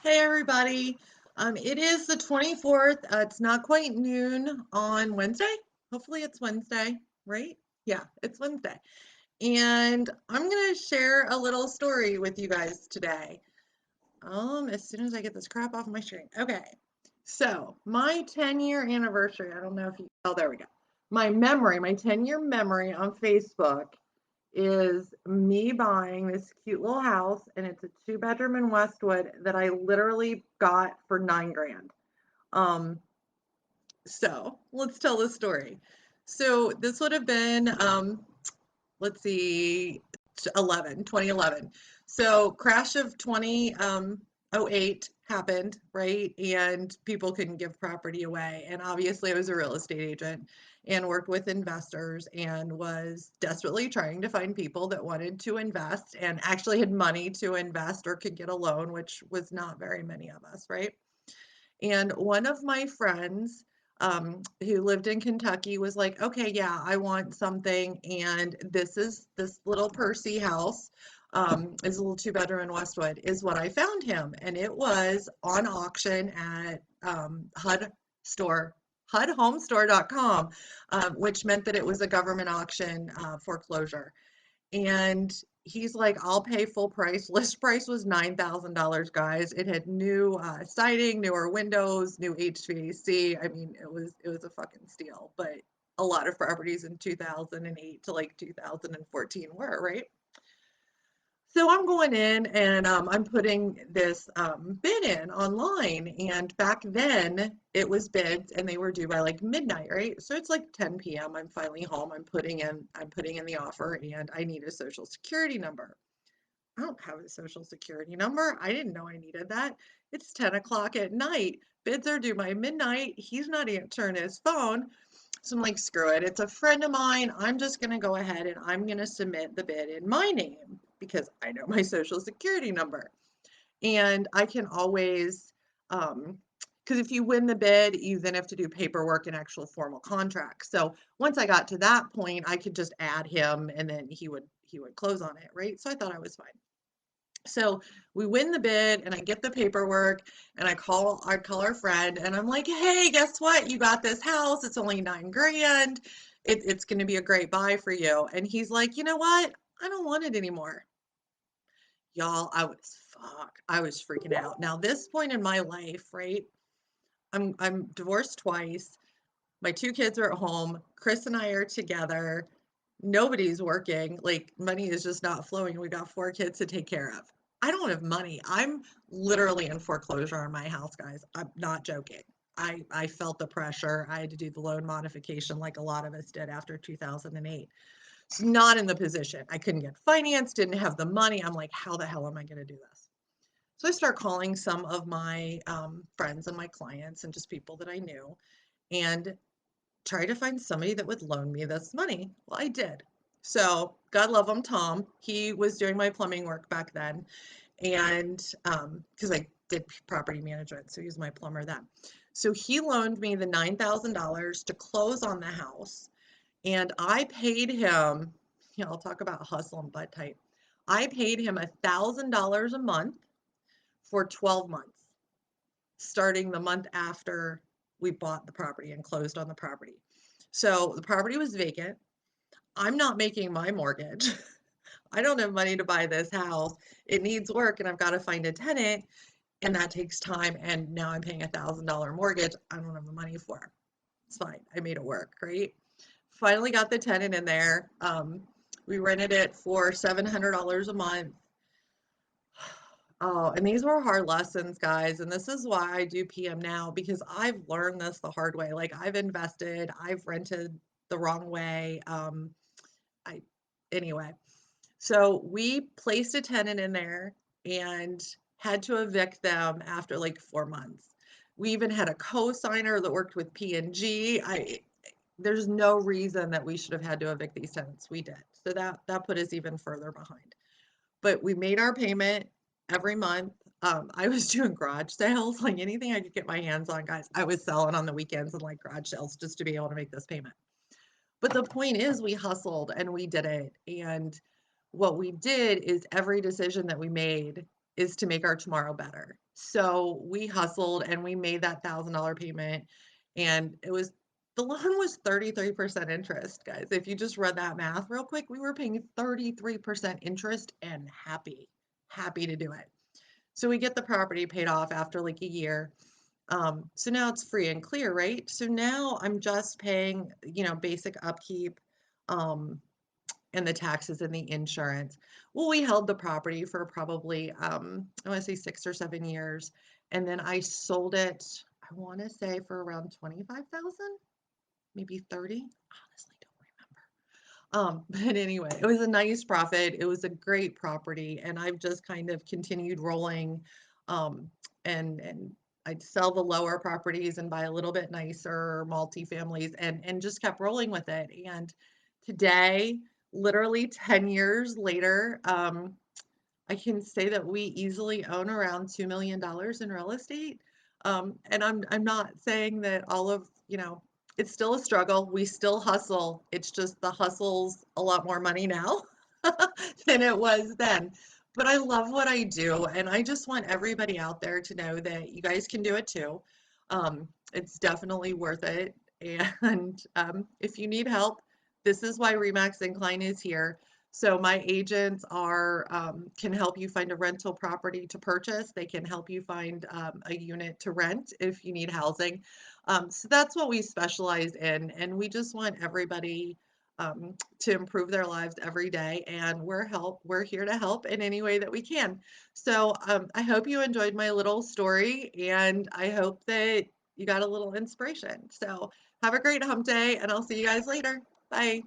Hey everybody. It is the 24th. It's not quite noon on Wednesday. Hopefully it's Wednesday, right? Yeah, it's Wednesday. And I'm going to share a little story with you guys today. As soon as I get this crap off my screen. Okay. So, my 10-year anniversary, I don't know if you, oh, there we go. My 10-year memory on Facebook is me buying this cute little house, and it's a 2-bedroom in Westwood that I literally got for 9 grand. Um, so let's tell the story. So this would have been, let's see, 2011. So crash of 2008 happened, right? And people couldn't give property away. And obviously I was a real estate agent and worked with investors and was desperately trying to find people that wanted to invest and actually had money to invest or could get a loan, which was not very many of us, right? And one of my friends who lived in Kentucky was like, okay, yeah, I want something. And this is this little Percy house, is a little 2-bedroom in Westwood, is what I found him. And it was on auction at HUD store, HUDhomestore.com, which meant that it was a government auction foreclosure. And he's like, I'll pay full price. List price was $9,000, guys. It had new siding, newer windows, new HVAC. I mean, it was a fucking steal. But a lot of properties in 2008 to like 2014 were, right? So I'm going in and I'm putting this bid in online. And back then it was bids and they were due by like midnight, right? So it's like 10 p.m. I'm finally home. I'm putting in the offer and I need a social security number. I don't have a social security number. I didn't know I needed that. It's 10 o'clock at night. Bids are due by midnight. He's not answering his phone. So I'm like, screw it. It's a friend of mine. I'm just going to go ahead and I'm going to submit the bid in my name because I know my social security number. And I can always, because if you win the bid, you then have to do paperwork and actual formal contracts. So once I got to that point, I could just add him and then he would close on it, right? So I thought I was fine. So we win the bid and I get the paperwork and I call our friend and I'm like, hey, guess what? You got this house. It's only 9 grand. It's going to be a great buy for you. And he's like, you know what? I don't want it anymore. Y'all, I was freaking out. Now, this point in my life, right? I'm divorced twice. My 2 kids are at home. Chris and I are together. Nobody's working. Like money is just not flowing. We got 4 kids to take care of. I don't have money. I'm literally in foreclosure on my house, guys. I'm not joking. I felt the pressure. I had to do the loan modification like a lot of us did after 2008. It's not in the position. I couldn't get finance, didn't have the money. I'm like, how the hell am I going to do this? So I start calling some of my friends and my clients and just people that I knew and try to find somebody that would loan me this money. Well, I did. So God love him, Tom. He was doing my plumbing work back then. And because I did property management, so he was my plumber then. So he loaned me the $9,000 to close on the house. And I paid him, I'll talk about hustle and butt tight. I paid him $1,000 a month for 12 months, starting the month after we bought the property and closed on the property. So the property was vacant. I'm not making my mortgage. I don't have money to buy this house. It needs work and I've got to find a tenant and that takes time. And now I'm paying $1,000 mortgage. I don't have the money for it. It's fine. I made it work, right? Finally got the tenant in there. We rented it for $700 a month. Oh, and these were hard lessons, guys. And this is why I do PM now because I've learned this the hard way. Like I've invested, I've rented the wrong way. I anyway. So we placed a tenant in there and had to evict them after like 4 months. We even had a co-signer that worked with P&G. There's no reason that we should have had to evict these tenants. We did. So that put us even further behind. But we made our payment every month. I was doing garage sales, like anything I could get my hands on, guys. I was selling on the weekends and like garage sales just to be able to make this payment. But the point is, we hustled and we did it. And what we did is every decision that we made is to make our tomorrow better. So we hustled and we made that $1,000 payment, and the loan was 33% interest, guys. If you just run that math real quick, we were paying 33% interest and happy to do it. So we get the property paid off after like a year. So now it's free and clear, right? So now I'm just paying, basic upkeep, um, and the taxes and the insurance. Well, we held the property for probably, I want to say 6 or 7 years, and then I sold it, I want to say for around 25,000, maybe 30. Honestly, don't remember. But anyway, it was a nice profit. It was a great property, and I've just kind of continued rolling, and I'd sell the lower properties and buy a little bit nicer multifamilies, and just kept rolling with it. And today, literally 10 years later, I can say that we easily own around $2 million in real estate. And I'm not saying that it's still a struggle. We still hustle. It's just the hustle's a lot more money now than it was then. But I love what I do, and I just want everybody out there to know that you guys can do it too. It's definitely worth it. And if you need help, this is why Remax Incline is here. So my agents can help you find a rental property to purchase. They can help you find a unit to rent if you need housing. So that's what we specialize in, and we just want everybody to improve their lives every day. And we're here to help in any way that we can. So I hope you enjoyed my little story, and I hope that you got a little inspiration. So have a great hump day, and I'll see you guys later. Bye.